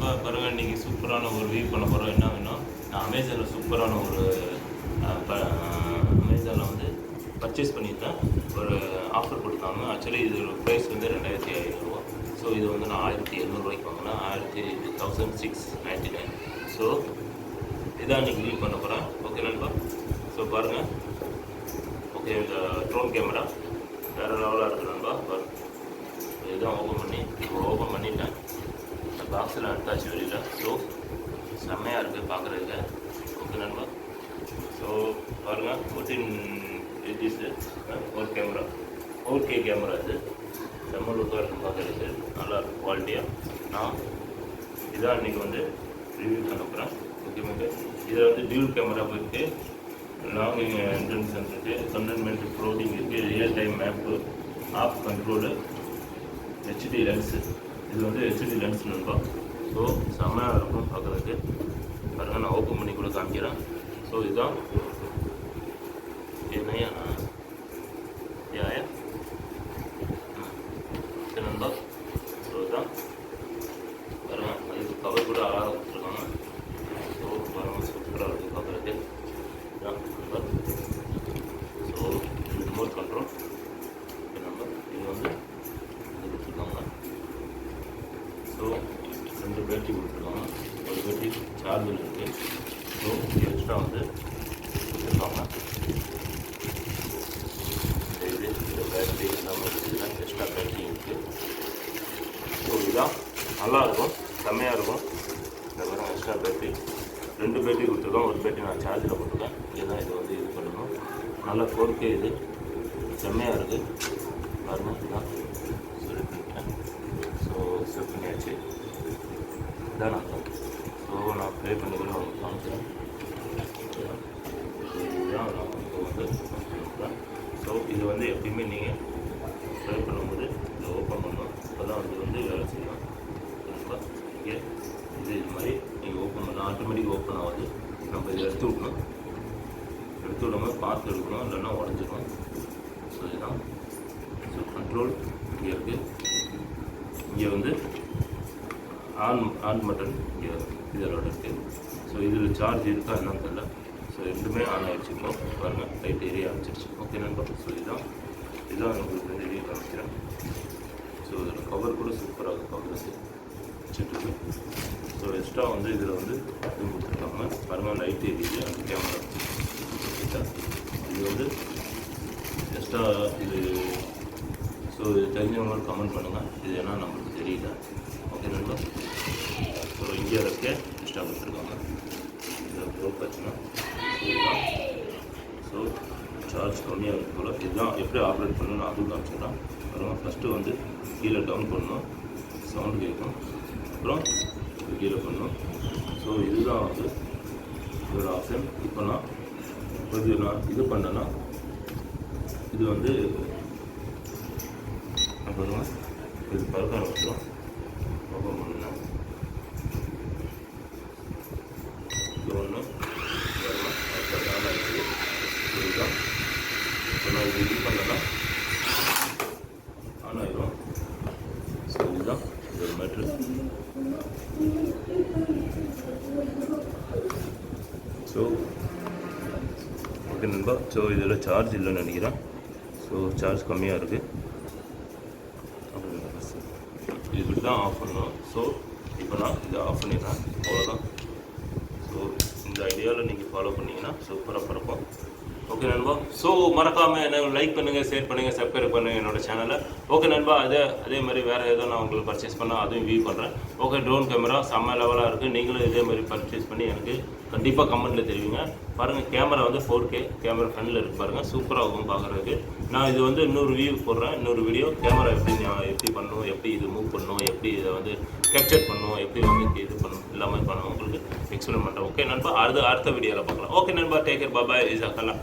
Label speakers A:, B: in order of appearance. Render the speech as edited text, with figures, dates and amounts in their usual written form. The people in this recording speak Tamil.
A: நண்பா பாருங்கள், இன்றைக்கி சூப்பரான ஒரு வியூ பண்ண போகிறோம். என்ன வேணும், நான் அமேசானில் சூப்பரான ஒரு அமேசானில் வந்து பர்ச்சேஸ் பண்ணியிருந்தேன். ஒரு ஆஃபர் கொடுத்தாங்க. ஆக்சுவலி இது ப்ரைஸ் வந்து 2500 ரூபா. ஸோ இது வந்து நான் 1700 வாங்கினேன். 1699. ஸோ இதான் இன்றைக்கி வியூ பண்ண போகிறேன். ஓகே நண்பா. ஸோ பாருங்கள், ஓகே இந்த ட்ரோன் கேமரா வேறு லெவலாக இருக்குது நண்பா. இதுதான் ஓப்பன் பண்ணிட்டேன். இந்த பாக்ஸில் எடுத்தாச்சு வெளியில். ஸோ செம்மையாக இருக்குது பார்க்குறதுக்கு. ஓகே நண்பா. ஸோ பாருங்கள், 14 inches ஒரு கேமரா, 4K கேமரா. இது செம்ம லுக்காக இருக்கும் பார்க்குறதுக்கு, நல்லாயிருக்கும் குவாலிட்டியாக. நான் இதான் இன்றைக்கி வந்து ரிவ்யூ பண்ண போகிறேன். ஓகே, இதில் வந்து டியூல் கேமரா இருக்குது, லாங் என்ட்ரன்ஸ் இருக்குது, கண்டென்மெண்ட் ப்ரோடிங் இருக்குது, real time map, app control, HD lens. இது வந்து ஹெச்டி லென்ஸ் நண்பா. ஸோ செம்மையாக இருக்கும் பார்க்குறதுக்கு. பாருங்கள், நான் ஓப்பன் பண்ணி கூட காமிக்கிறேன். ஸோ இதுதான் என்னையா யாயா சரி நண்பா. ஸோ இதுதான் பாருங்கள், அதுக்கு கவர் கூட அழகாக கொடுத்துருக்காங்க. ஸோ பாருங்கள், சூப்பராக இருக்குது பார்க்குறதுக்கு. இதுதான் நண்பா. ஸோ ரிமோட் கண்ட்ரோல் நம்பர் இது வந்து இது கொடுத்துருக்காங்க. ஸோ 2 பேட்டரி கொடுத்துருக்காங்க. ஒரு பேட்டரி சார்ஜில் இருக்குது. ஸோ எக்ஸ்ட்ரா வந்து கொடுத்துருக்காங்க. இந்த பேட்டரி எல்லாமே இருக்குதுன்னா எக்ஸ்ட்ரா பேட்டரி இருக்குது. ஸோ இதுதான் நல்லாயிருக்கும், செம்மையாக இருக்கும். இந்த மாதிரி எக்ஸ்ட்ரா பேட்டரி 2 பேட்டரி கொடுத்துருக்கோம். ஒரு பேட்டரி நான் சார்ஜில் போட்டிருக்கேன். இங்கே தான் இது வந்து இது பண்ணணும். நல்லா 4K இது செம்மையாக இருக்குது. பாருங்கள், இதுதான் செலக்ட் பண்ணிட்டேன். ஸோ செலக்ட் பண்ணியாச்சு. இதான் நான் நான் ப்ளே பண்ணி கூட உங்களுக்கு காமிக்கிறேன். இதுதான் நான் இப்போ வந்து பண்ணுறேன். ஸோ இது வந்து எப்பயுமே நீங்கள் ப்ளே பண்ணும்போது இதை ஓப்பன் பண்ணணும். அப்போ தான் அது வந்து வேலை செய்யலாம். இங்கே இது மாதிரி நீங்கள் ஓப்பன் பண்ணலாம். ஆட்டோமேட்டிக் ஓப்பன் ஆகுது. நம்ம இதை எடுத்து விடாமல் பார்த்து எடுக்கணும், இல்லைன்னா உடஞ்சிடும். ஸோ இதுதான். ஸோ கண்ட்ரோல் இங்கே இருக்குது. இங்கே வந்து ஆன் பட்டன் இங்கே இதோட இருக்குது. ஸோ இதில் சார்ஜ் இருக்கா என்னன்னு தெரியல. ஸோ ரெண்டுமே ஆன் ஆகிடுச்சு. இப்போ பாருங்கள், லைட் ஏரியா ஆரம்பிச்சிருச்சு. ஓகே நண்பா. ஸோ இதுதான் உங்களுக்கு வந்து வெளியே காமிக்கிறேன். ஸோ இதில் கவர் கூட சூப்பராக பார்க்குறது வச்சுட்டு. ஸோ எக்ஸ்ட்ரா வந்து இதில் வந்து இது கொடுத்துருக்காங்க. பாருங்கள், லைட் ஏரியா அந்த கேமரா இது வந்து எக்ஸ்ட்ரா இது. ஸோ இது தெரிஞ்சவங்களும் கமெண்ட் பண்ணுங்கள். இது ஏன்னா நம்மளுக்கு தெரியல. ஓகே நண்பா. ஸோ இங்கே இருக்க எக்ஸ்ட்ரா கொடுத்துருக்காங்க. இதில் ப்ரோக் ஆச்சுன்னா இதுதான். ஸோ சார்ஜ் கம்மியாக இருக்கும் போல். இதுதான் எப்படி ஆப்ரேட் பண்ணணும்னு அதுவும் காமிச்சிடலாம். அப்புறம் ஃபஸ்ட்டு வந்து கீழே டவுன் பண்ணணும், சவுண்டு கேட்கும். அப்புறம் கீழே பண்ணணும். ஸோ இதுதான் வந்து இதோட ஆப்ஷன். இப்போ நான் இது பண்ணேன்னா இது வந்து அப்புறமா இது பறக்க ஆரம்பிச்சிடும். ஓப்பன் பண்ணேன். இது ஒன்று ஆன் ஆகிடுச்சு. இதுதான். இப்போ நான் இது பண்ணேன்னா ஆன் ஆகிடும். ஸோ இதுதான் இதோட மேட்ரு. ஸோ ஓகே நண்பா. ஸோ இதில் சார்ஜ் இல்லைன்னு நினைக்கிறேன். ஸோ சார்ஜ் கம்மியாக இருக்குது. இப்படி தான் ஆஃப் பண்ணணும். ஸோ இப்போ நான் இதை ஆஃப் பண்ணிடுறேன். அவ்வளோதான். ஸோ இந்த ஐடியாவில் நீங்கள் ஃபாலோ பண்ணிங்கன்னா சூப்பராக பறப்போம். ஓகே நண்பா. ஸோ மறக்காமல் என்ன லைக் பண்ணுங்கள், ஷேர் பண்ணுங்கள், சப்ஸ்கிரைப் பண்ணுங்கள் என்னோடய சேனலை. ஓகே நண்பா. அதே மாதிரி வேறு ஏதோ நான் உங்களுக்கு பர்ச்சேஸ் பண்ணால் அதுவும் வியூ பண்ணுறேன். ஓகே, ட்ரோன் கேமரா செம்ம லெவலாக இருக்குது. நீங்களும் இதே மாதிரி பர்ச்சேஸ் பண்ணி எனக்கு கண்டிப்பாக கமெண்ட்டில் தெரிவிங்க. பாருங்கள், கேமரா வந்து 4K கேமரா ஃப்ரண்டில் இருக்குது. பாருங்கள், சூப்பராக இருக்கும் பார்க்குறதுக்கு. நான் இது வந்து இன்னொரு வியூ போடுறேன், இன்னொரு வீடியோ. கேமரா எப்படி பண்ணணும், எப்படி இது மூவ் பண்ணணும், எப்படி இதை வந்து கேப்சர் பண்ணணும், எப்படி வந்து இது பண்ணணும், எல்லாமே பண்ணணும் உங்களுக்கு எக்ஸ்பிளைன் பண்ணுறேன். ஓகே நண்பா. அடுத்த வீடியோவில் பார்க்கலாம். ஓகே நண்பா, டேக் கேர், பாய். இஸ் அக்கலா.